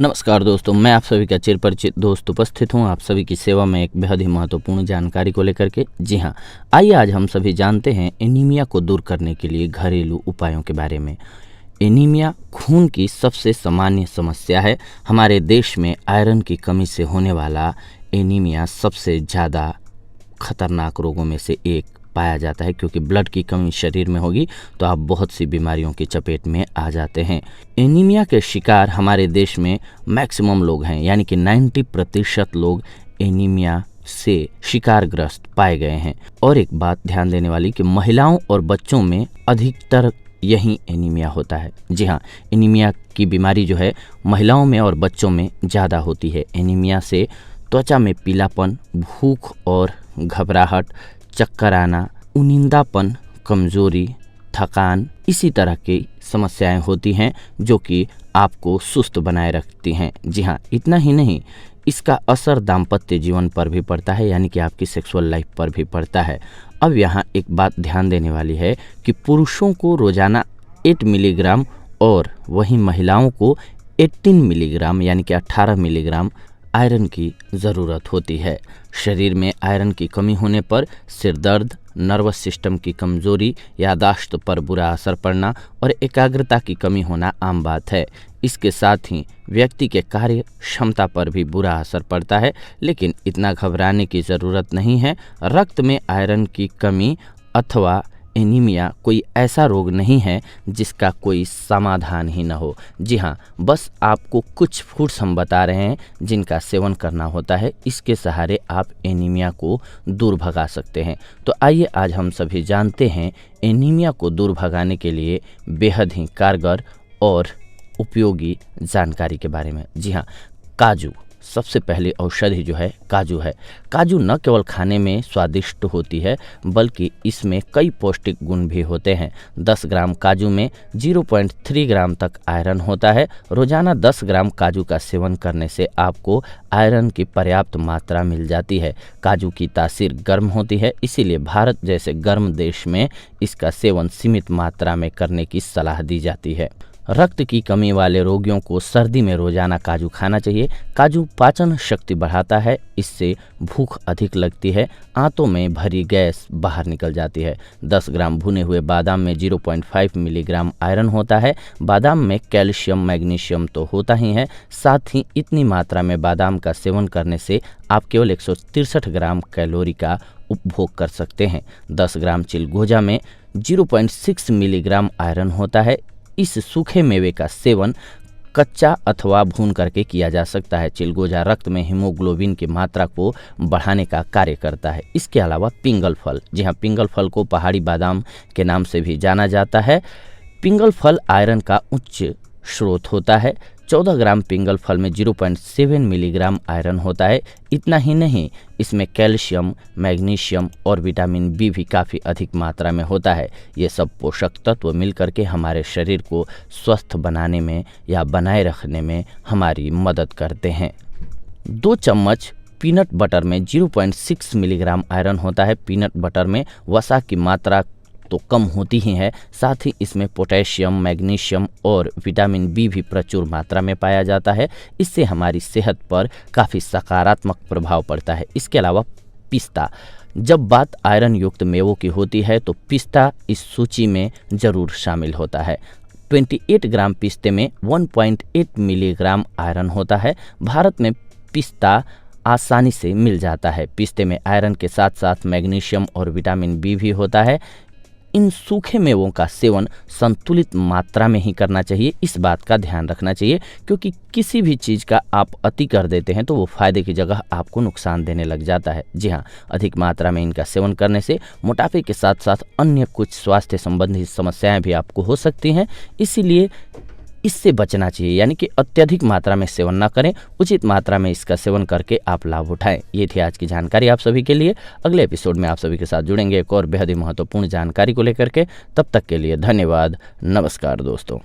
नमस्कार दोस्तों, मैं आप सभी का चिरपरिचित दोस्त उपस्थित हूं आप सभी की सेवा में एक बेहद ही महत्वपूर्ण जानकारी को लेकर के। जी हां, आइए आज हम सभी जानते हैं एनीमिया को दूर करने के लिए घरेलू उपायों के बारे में। एनीमिया खून की सबसे सामान्य समस्या है। हमारे देश में आयरन की कमी से होने वाला एनीमिया सबसे ज़्यादा खतरनाक रोगों में से एक पाया जाता है, क्योंकि ब्लड की कमी शरीर में होगी तो आप बहुत सी बीमारियों की चपेट में आ जाते हैं। एनीमिया के शिकार हमारे देश में मैक्सिमम लोग हैं, यानी कि 90% लोग एनीमिया से शिकारग्रस्त पाए गए हैं। और एक बात ध्यान देने वाली कि महिलाओं और बच्चों में अधिकतर यही एनीमिया होता है। जी हाँ, एनीमिया की बीमारी जो है महिलाओं में और बच्चों में ज़्यादा होती है। एनीमिया से त्वचा में पीलापन, भूख और घबराहट, चक्कर आना, उनिंदापन, कमजोरी, थकान, इसी तरह की समस्याएं होती हैं जो कि आपको सुस्त बनाए रखती हैं। जी हाँ, इतना ही नहीं, इसका असर दाम्पत्य जीवन पर भी पड़ता है, यानी कि आपकी सेक्सुअल लाइफ पर भी पड़ता है। अब यहाँ एक बात ध्यान देने वाली है कि पुरुषों को रोजाना 8 मिलीग्राम और वहीं महिलाओं को 18 मिलीग्राम यानी कि 18 मिलीग्राम आयरन की ज़रूरत होती है। शरीर में आयरन की कमी होने पर सिर दर्द, नर्वस सिस्टम की कमजोरी, यादाश्त पर बुरा असर पड़ना और एकाग्रता की कमी होना आम बात है। इसके साथ ही व्यक्ति के कार्य क्षमता पर भी बुरा असर पड़ता है, लेकिन इतना घबराने की ज़रूरत नहीं है। रक्त में आयरन की कमी अथवा एनीमिया कोई ऐसा रोग नहीं है जिसका कोई समाधान ही न हो। जी हाँ, बस आपको कुछ फूड्स हम बता रहे हैं जिनका सेवन करना होता है। इसके सहारे आप एनीमिया को दूर भगा सकते हैं। तो आइए आज हम सभी जानते हैं एनीमिया को दूर भगाने के लिए बेहद ही कारगर और उपयोगी जानकारी के बारे में। जी हाँ, काजू सबसे पहली औषधि जो है काजू है। काजू न केवल खाने में स्वादिष्ट होती है बल्कि इसमें कई पौष्टिक गुण भी होते हैं। 10 ग्राम काजू में 0.3 ग्राम तक आयरन होता है। रोजाना 10 ग्राम काजू का सेवन करने से आपको आयरन की पर्याप्त मात्रा मिल जाती है। काजू की तासीर गर्म होती है, इसीलिए भारत जैसे गर्म देश में इसका सेवन सीमित मात्रा में करने की सलाह दी जाती है। रक्त की कमी वाले रोगियों को सर्दी में रोजाना काजू खाना चाहिए। काजू पाचन शक्ति बढ़ाता है, इससे भूख अधिक लगती है, आंतों में भरी गैस बाहर निकल जाती है। 10 ग्राम भुने हुए बादाम में 0.5 मिलीग्राम आयरन होता है। बादाम में कैल्शियम, मैग्नीशियम तो होता ही है, साथ ही इतनी मात्रा में बादाम का सेवन करने से आप केवल 163 ग्राम कैलोरी का उपभोग कर सकते हैं। 10 ग्राम चिलगोजा में 0.6 मिलीग्राम आयरन होता है। इस सूखे मेवे का सेवन कच्चा अथवा भून करके किया जा सकता है। चिलगोजा रक्त में हीमोग्लोबिन की मात्रा को बढ़ाने का कार्य करता है। इसके अलावा पिंगल फल, जी हाँ, पिंगल फल को पहाड़ी बादाम के नाम से भी जाना जाता है। पिंगल फल आयरन का उच्च स्रोत होता है। 14 ग्राम पिंगल फल में 0.7 मिलीग्राम आयरन होता है। इतना ही नहीं, इसमें कैल्शियम, मैग्नीशियम और विटामिन बी भी काफ़ी अधिक मात्रा में होता है। ये सब पोषक तत्व मिलकर के हमारे शरीर को स्वस्थ बनाने में या बनाए रखने में हमारी मदद करते हैं। 2 चम्मच पीनट बटर में 0.6 मिलीग्राम आयरन होता है। पीनट बटर में वसा की मात्रा तो कम होती ही है, साथ ही इसमें पोटेशियम, मैग्नीशियम और विटामिन बी भी प्रचुर मात्रा में पाया जाता है। इससे हमारी सेहत पर काफ़ी सकारात्मक प्रभाव पड़ता है। इसके अलावा पिस्ता, जब बात आयरन युक्त मेवों की होती है तो पिस्ता इस सूची में ज़रूर शामिल होता है। 28 ग्राम पिस्ते में 1.8 मिलीग्राम आयरन होता है। भारत में पिस्ता आसानी से मिल जाता है। पिस्ते में आयरन के साथ साथ मैग्नीशियम और विटामिन बी भी होता है। इन सूखे मेवों का सेवन संतुलित मात्रा में ही करना चाहिए, इस बात का ध्यान रखना चाहिए, क्योंकि किसी भी चीज़ का आप अति कर देते हैं तो वो फायदे की जगह आपको नुकसान देने लग जाता है। जी हाँ, अधिक मात्रा में इनका सेवन करने से मोटापे के साथ साथ अन्य कुछ स्वास्थ्य संबंधी समस्याएं भी आपको हो सकती हैं, इसीलिए इससे बचना चाहिए, यानी कि अत्यधिक मात्रा में सेवन ना करें, उचित मात्रा में इसका सेवन करके आप लाभ उठाएं। ये थी आज की जानकारी आप सभी के लिए। अगले एपिसोड में आप सभी के साथ जुड़ेंगे एक और बेहद ही महत्वपूर्ण जानकारी को लेकर के। तब तक के लिए धन्यवाद। नमस्कार दोस्तों।